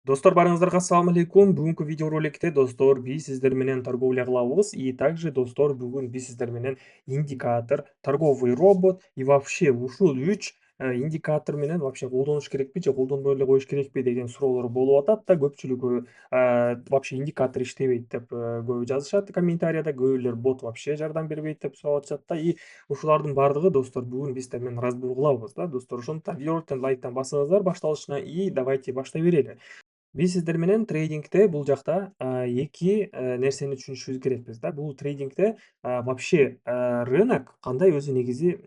Достор, барыңыздарга ассаламу алейкум. Бүгүнкү видеороликте достор биз сиздер менен торговля кылабыз. И также достор бүгүн биз сиздер менен индикатор, торговый робот и вообще ушул 3 индикатор менен вообще колдонуш керекпи же колдонбой эле коюш керекпи деген суроолор болуп атат да. Көпчүлүгү вообще индикатор иштебейт деп көбү жазышат комментарияда. Көбүлөр бот вообще жардам бербейт деп сурап атышат да. И ушулардын баардыгы достор бүгүн биз сиздер менен разбор кылабыз да достор. Ошондуктан видеороликтен лайктан басыңыздар башталышына и давайте баштай берели. Биз сиздер менен трейдингде бул жакта эки нерсени түшүнүшүбүз керекпиз да. Бул трейдингде вообще рынок кандай өзү негизи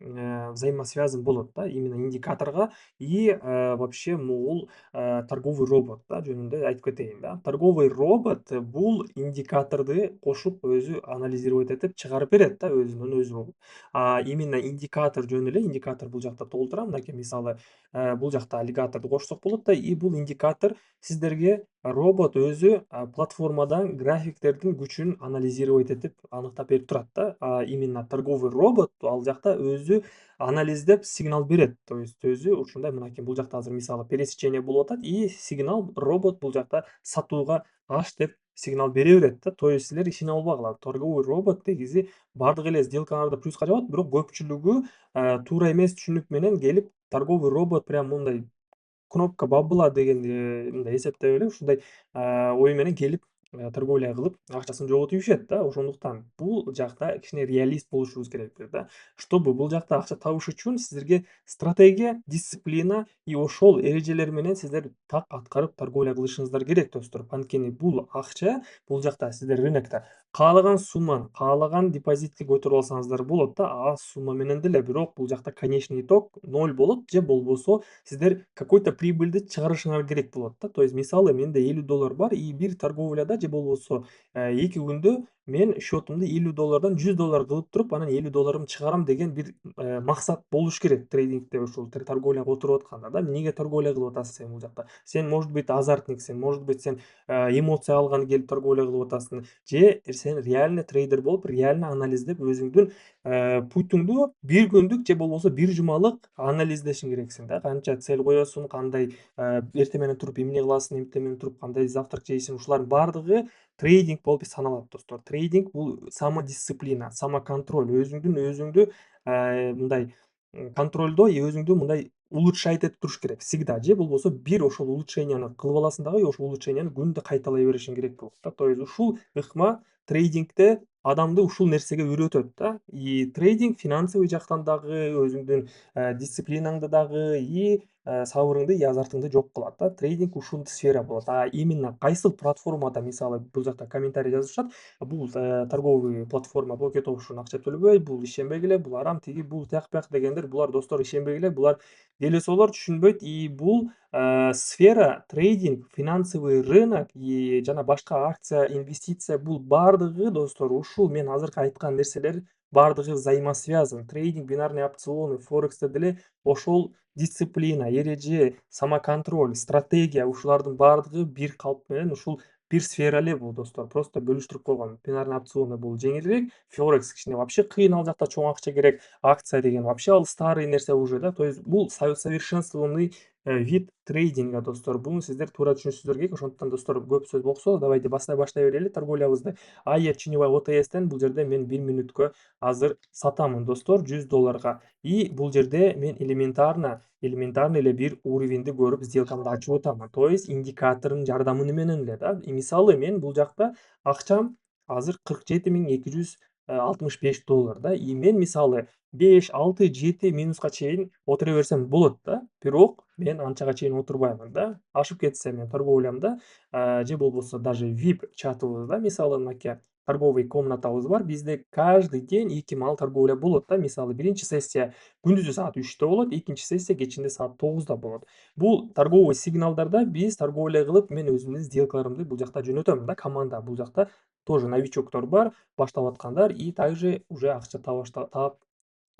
взаимосвязан болот да, именно индикаторго и вообще могул торговый робот да, жөнүндө айтып кетейин да. Торговый робот бул индикаторду кошуп өзү анализировать этип чыгарып берет да, өзүнөн өзү болуп. Именно индикатор жөнү эле, индикатор бул жакта толтура, мынакей мисалы бул жакта аллигаторду кошсок болот да, и бул индикатор сиздерге робот өзү платформадан графиктердин күчүн анализировать этип аныктап берип турат да. Именно торговый робот ал жакта өзү анализдеп сигнал берет. То есть өзү ушундай мынакей бул жакта азыр мисалы пересечение болуп атат и сигнал робот бул жакта сатууга аш деп сигнал бере берет да. То есть силер ишене албагыла, торговый робот негизи бардык эле сделкаңарды плюска жабат, бирок көпчүлүгү туура эмес түшүнүк менен келип торговый робот прям мындай кнопка бабыла деген мындай эсептеп эле ушундай ой менен келип торговля кылып акчасын жоготуп ийишет да. Ошондуктан бул жакта кичине реалист болушубуз керекпиз да. Чтобы бул жакта акча табыш үчүн сиздерге стратегия, дисциплина и ошол эрежелер менен сиздер так аткарып торговля кылышыңыздар керек достор. Анткени бул акча бул жакта сиздер рынокто каалаган сумманы, каалаган депозитке көтөрүп алсаңыздар болот да, аз сумма менен деле. Бирок бул жакта конечный итог 0 болот же болбосо сиздер какой-то прибыльди чыгарышыңар керек болот да. То есть мисалы менде $50 бар и бир торговляда же болбосо 2 күндө мен счетумду $50 $100 кылып туруп, анан $50 чыгарам деген бир максат болуш керек трейдингде, ушул торговляга отуруп атканда да. Эмнеге торговля кылып атасың сен бул жакта? Сен, может быть, азартниксиң, может быть, сен эмоция алганы келип торговля кылып атасың, же сен реально трейдер болуп, реально анализдеп өзүңдүн путуңду бир күндүк же болбосо бир жумалык анализдешиң керексиң да. Канча цель коесуң, кандай эртең менен туруп эмне кыласың, эртең менен туруп кандай завтрак жейсиң, ушулардын баардыгы трейдинг болуп саналат достор. Трейдинг бул самодисциплина, самоконтроль, өзүңдү мындай контролдоо и өзүңдү мындай улучшать этип туруш керек всегда. Же болбосо бир ошол улучшенияны кылып аласың дагы, и ошол улучшенияны күндө кайталай беришиң керек болот да. То есть ушул ыкма трейдингде адамды ушул нерсеге үйрөтөт да. И трейдинг финансовый жактан дагы өзүңдүн дисциплинаңды дагы и сабырыңды и азартыңды жок кылат да. Трейдинг ушул сфера болот. Именно кайсыл платформада, мисалы бул жакта комментарий жазышат, бул торговый платформа блокет опушун акча төлөбөйт, бул ишенбегиле, бул арам, тиги бул тияк бияк дегендер, булар достор ишенбегиле, булар делесоолор түшүнбөйт. И бул сфера трейдинг, финансовый рынок и жана башка акция, инвестиция, бул баардыгы достор ушул мен азыркы айткан нерселер баардыгы взаимосвязан. Трейдинг, бинарные опционы, форексте деле ошол дисциплина, эреже, самоконтроль, стратегия ушулардын баардыгы бир калп менен ушул бир сфера эле бул достор. Просто бөлүштүрүп койгон. Бинарный опционы бул жеңилирээк, форекс кичине вообще кыйын, ал жакта чоң акча керек. Акция деген вообще ал старый нерсе уже да. То есть бул совершенствованный вид трейдинга достор. Буну сиздер туура түшүнүшүңүздөр керек. Ошондуктан достор көп сөз болсо, давайте баштай берели торговлябызды. АЕ Тиньовая ОТСтен бул жерде мен 1 мүнөткө азыр сатамын достор $100. И бул жерде мен элементарно эле бир уровеньди көрүп сделкамды ачып атам. То есть индикатордун жардамы менен эле да. Мисалы мен бул жакта акчам азыр $47,265 да. И мен мисалы 5, 6, 7 минуска чейин отура берсем болот да. Бирок мен анчага чейин отурбаймын да. Ашып кетсе мен торговлямда же болбосо даже VIP чатыбызда, мисалы мынакей торговый комнатабыз бар. Бизде каждый день 2 маал торговля болот да. Мисалы биринчи сессия күндүзү саат 3-тө болот, экинчи сессия кечинде саат 9-да болот. Бул торговый сигналдарда биз торговля кылып, мен өзүмдүн сделкаларымды бул жакта жөнөтөм да. Команда бул жакта тоже новичоктор бар, баштап аткандар и также уже акча таап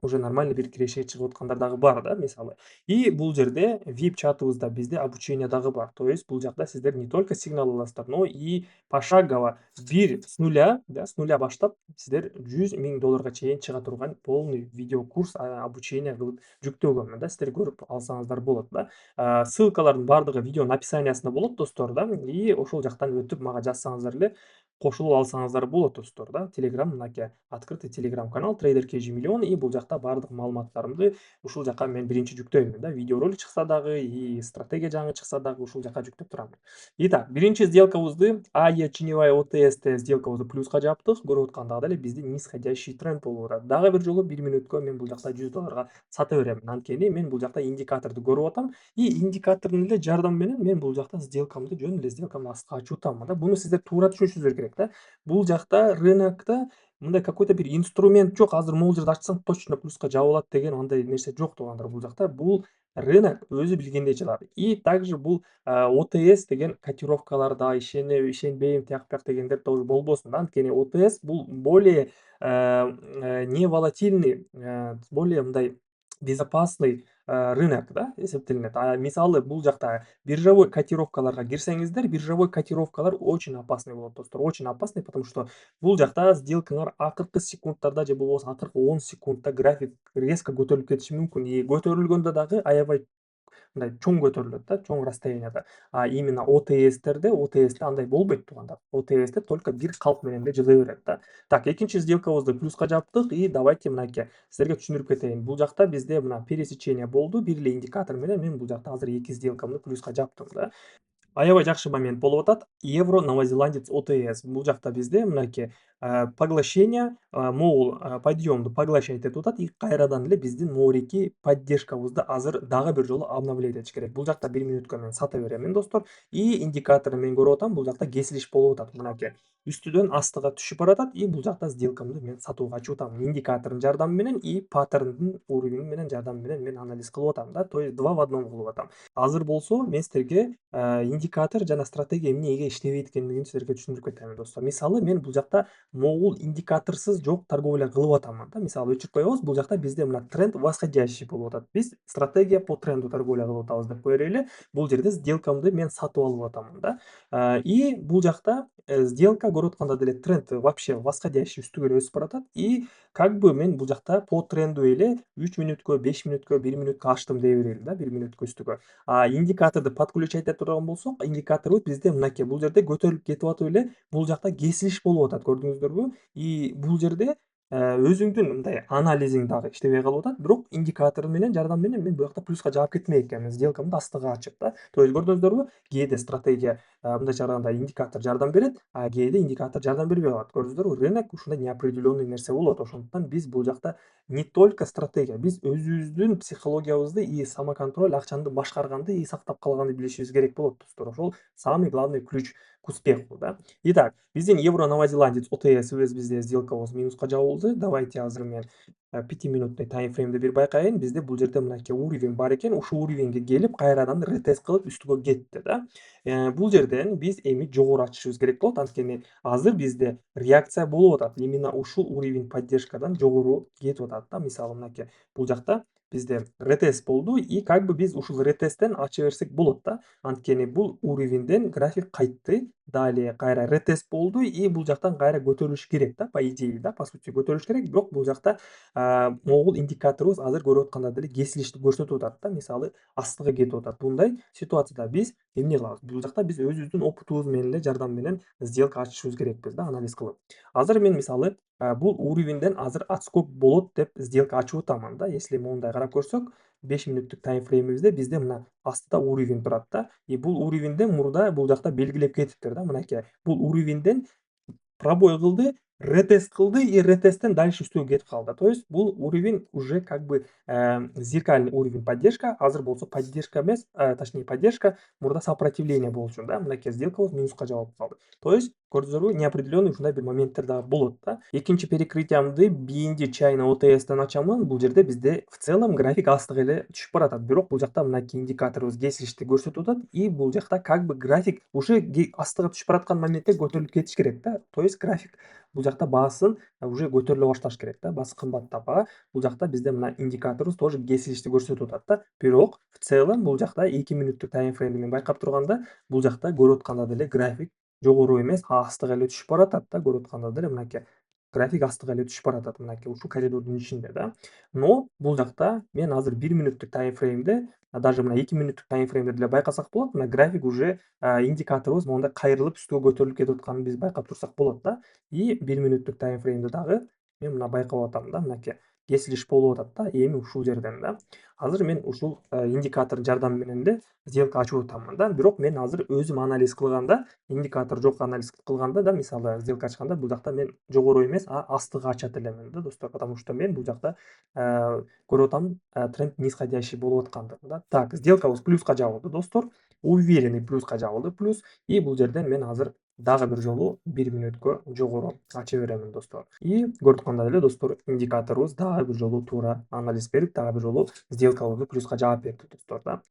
уже нормальный бир кирешке чыгып аткандар дагы бар да мисалы. И бул жерде VIP чатыбызда бизде обучение дагы бар. То есть бул жакта сиздер не только сигнал аласыздар, но и пошагово бир с нуля, да, с нуля баштап сиздер $100,000 чейин чыга турган полный видеокурс, обучение кылып жүктөгөнмүн да. Сиздер көрүп алсаңыздар болот да. Ссылкалардын бардыгы видеонун описаниясында болот достор да. И ошол жактан өтүп мага жазсаңыздар эле кошулуп алсаңыздар болот достор да. Telegram мынакей открытый Telegram канал Trader KG Million, и бул жакта бардык маалыматтарымды ушул жака мен биринчи жүктөймүн да. Видеоролик чыкса дагы, и стратегия жаңы чыкса дагы ушул жака жүктөп турам. Итак, биринчи сделкабызды АЕ Теневая ОТС сделкабызды плюска жаптык. Көрүп аткандагы эле бизде нисходящий тренд болуп атат. Дагы бир жолу 1 мүнөткө мен бул жакта $100 сата беремин. Анткени мен бул жакта индикаторду көрүп атам, и индикатордун эле жардамы менен мен бул жакта сделкамды жөн эле сделкамды астыга ачып атам да. Буну сиздер туура түшүнүшүңүздөр керек да. Бул жакта рынокто мындай какой-то бир инструмент жок. Азыр могул жерде ачсаң точно плюска жабылат деген андай нерсе жок туугандар бул жакта. Бул рынок өзү билгендей чыгат. И также бул ОТС деген котировкаларда ишенип, ишенбейм, тияк бияк дегендер тоже болбосун да. Анткени ОТС бул более не волатильный, более мындай безопасный рынок да эсептелинет. Мисалы бул жакта биржевой котировкаларга кирсеңиздер, биржевой котировкалар очень опасный болот достор, очень опасный, потому что бул жакта сделкаңар акыркы секундтарда же болбосо акыркы 10 секундта график резко көтөрүлүп кетиши мүмкүн. И көтөрүлгөндө дагы аябай мындай чоң көтөрүлөт да, чоң расстоянияда. Именно ОТСте андай болбойт туугандар. ОТСте только бир калк менен эле жылы берет да. Так, экинчи сделкабызды плюска жаптык, и давайте мынакей силерге түшүндүрүп кетейин. Бул жакта бизде мына пересечение болду, бир эле индикатор менен мен бул жакта азыр 2 сделкамды плюска жаптым да. Аябай жакшы момент болуп атат. Евро новозеландец ОТС. Бул жакта бизде мынакей поглощение, могул подъемду поглощать этип атат, и кайрадан эле биздин моуринки поддержкабызды азыр дагы бир жолу обновлять этиш керек. Бул жакта 1 мүнөткө мен сата беремин достор, и индикаторду мен көрүп атам, бул жакта кесилиш болуп атат мынакей. Үстүдөн астыга түшүп баратат, и бул жакта сделкамды мен сатууга ачып атам. Индикатордун жардамы менен и паттерндын уровени менен жардамы менен мен анализ кылып атам да. То есть 2 в 1 кылып атам. Азыр болсо мен силерге индикатор жана стратегия эмнеге иштебейт экендигин силерге түшүндүрүп кетейин достор. Мисалы мен бул жакта могул индикаторсуз жок торговля кылып атамын да. Мисалы өчүрүп коебуз, бул жакта бизде мына тренд восходящий болуп атат. Биз стратегия по тренду торговля кылып атабыз деп кое берели. Бул жерде сделкамды мен сатып алып атамын да. И бул жакта сделка көрүп атканда деле тренд вообще восходящий үстүгө эле өсүп баратат, и как бы мен бул жакта по тренду эле 3 мүнөткө, 5 мүнөткө, 1 мүнөткө ачтым дей берели да, 1 мүнөткө үстүгө. Индикаторду подключать этип турган болсок, индикаторубуз бизде мынакей бул жерде көтөрүлүп кетип атып эле бул жакта кесилиш болуп атат, көрдүңүздөрбү? И бул жерде өзүңдүн мындай анализиң дагы иштебей калып атат, бирок индикатор менен жардам менен мен бул жакта плюска жаап кетмек экенмин, сделкамды астыга ачып да. То есть көрдүңүздөрбү? Кээде стратегия мындайча караганда индикатор жардам берет, кээде индикатор жардам бербей калат. Көрдүңүздөрбү? Рынок ушундай неопределенный нерсе болот. Ошондуктан биз бул жакта не только стратегия, биз өзүбүздүн психологиябызды и самоконтроль, акчанды башкарганды и сактап калганды билишибиз керек болот достор. Ошол самый главный ключ к успеху да. Итак, биздин евро новозеландец ОТСыбыз бизде сделкабыз минуска жабылды. Давайте азыр мен 5-мүнөттүк таймфреймди бир байкайын. Бизде бул жерде мынакей уровень бар экен. Ушул уровеньге келип кайрадан ретест кылып үстүгө кетти да. Бул жерден биз эми жогору ачышыбыз керек болот. Анткени азыр бизде реакция болуп атат. Именно ушул уровень поддержкадан жогору кетип атат да. Мисалы мынакей бул жакта бизде ретест болду, и как бы биз ушул ретесттен ача берсек болот да. Анткени бул уровеньден график кайтты. Далее кайра ретест болду, и бул жактан кайра көтөрүлүш керек да, по идее да, по сути көтөрүлүш керек. Бирок бул жакта могул индикаторубуз азыр көрүп аткандай деле кесилишти көрсөтүп атат да. Мисалы астыга кетип атат. Мындай ситуацияда биз эмне кылабыз? Бул жакта биз өзүбүздүн опытыбыз менен эле жардам менен сделка ачышыбыз керекпиз да, анализ кылып. Азыр мен мисалы бул уровеньден азыр отскок болот деп сделка ачып атамын да. Если моундай карап көрсөк, 5 мүнөттүк таймфреймибизде бизде мына астыда уровень турат да. И бул уровеньден мурда бул жакта белгилеп кетиптир да, мынакей. Бул уровеньден пробой кылды, ретест кылды, и ретесттен дальше үстүгө кетип калды. То есть бул уровень уже как бы зеркальный уровень поддержка. Азыр болсо поддержка эмес, точнее поддержка, мурда сопротивление болчу да. Мынакей сделкабыз минуска жабылып калды. То есть көрдүңүздарбы, неопределенный ушундай бир моменттер дагы болот да. Экинчи перекрытиямды BND China OTS'тен ачамын. Бул жерде бизде в целом график астыга эле түшүп баратат. Бирок бул жакта мынакей индикаторубуз кесилишти көрсөтүп атат, и бул жакта как бы график уже астыга түшүп бараткан моментте көтөрүлүп кетиш керек да. То есть график бул жакта баасын уже көтөрүлө башташ керек да, баасы кымбаттап. Бул жакта бизде мына индикаторубуз тоже кесилишти көрсөтүп атат да. Бирок в целом бул жакта 2 мүнөттүк таймфреймди мен байкап турганда, бул жакта көрүп атканда деле график жогору эмес, астыга эле түшүп баратат да, көрүп атканда деле мынакей. График астыга эле түшүп баратат мынакей ушул коридордун ичинде да. Но бул жакта мен азыр 1 мүнөттүк таймфреймде, даже мына 2 мүнөттүк таймфреймде деле байкасак болот. Мына график уже индикаторубуз моундай кайрылып үстүгө көтөрүлүп кетип атканын биз байкап турсак болот да. И 1 мүнөттүк таймфреймде дагы мен мына байкап атам да, мынакей кесилиш болуп атат да, эми ушул жерден да. Азыр мен ушул индикатордун жардамы менен эле сделка ачып атамын да. Бирок мен азыр өзүм анализ кылганда, индикатор жок анализ кылганда да, мисалы сделка ачканда бул жакта мен жогору эмес, астыга ачат элемин да достор, потому что мен бул жакта көрүп атам тренд нисходящий болуп аткандыгын да. Так, сделкабыз плюска жабылды достор, уверенный плюска жабылды плюс, и бул жерден мен азыр дагы бир жолу 1 мүнөткө жогору ача беремин достор. И көрүп аткандай эле достор, индикаторубуз дагы бир жолу туура анализ берип, дагы бир жолу сделкабызды плюска жаап берди достор да.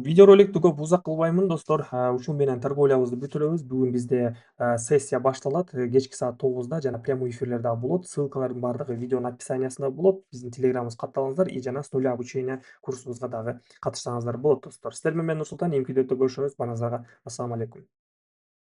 Видеороликтти көп узак кылбаймын достор. Ушун менен торговлябызды бүтүрөбүз. Бүгүн бизде сессия башталат. Кечки саат 9-да жана прямой эфирлер дагы болот. Ссылкалардын бардыгы видеонун описаниясында болот. Биздин телеграмыбызга катталыңыздар и жана с нуля обучения курсубузга дагы катышсаңыздар болот достор. Сиздер менен мен Нурсултан, эмки видеодо көрүшөбүз. Баарыңыздарга ассаламу алейкум.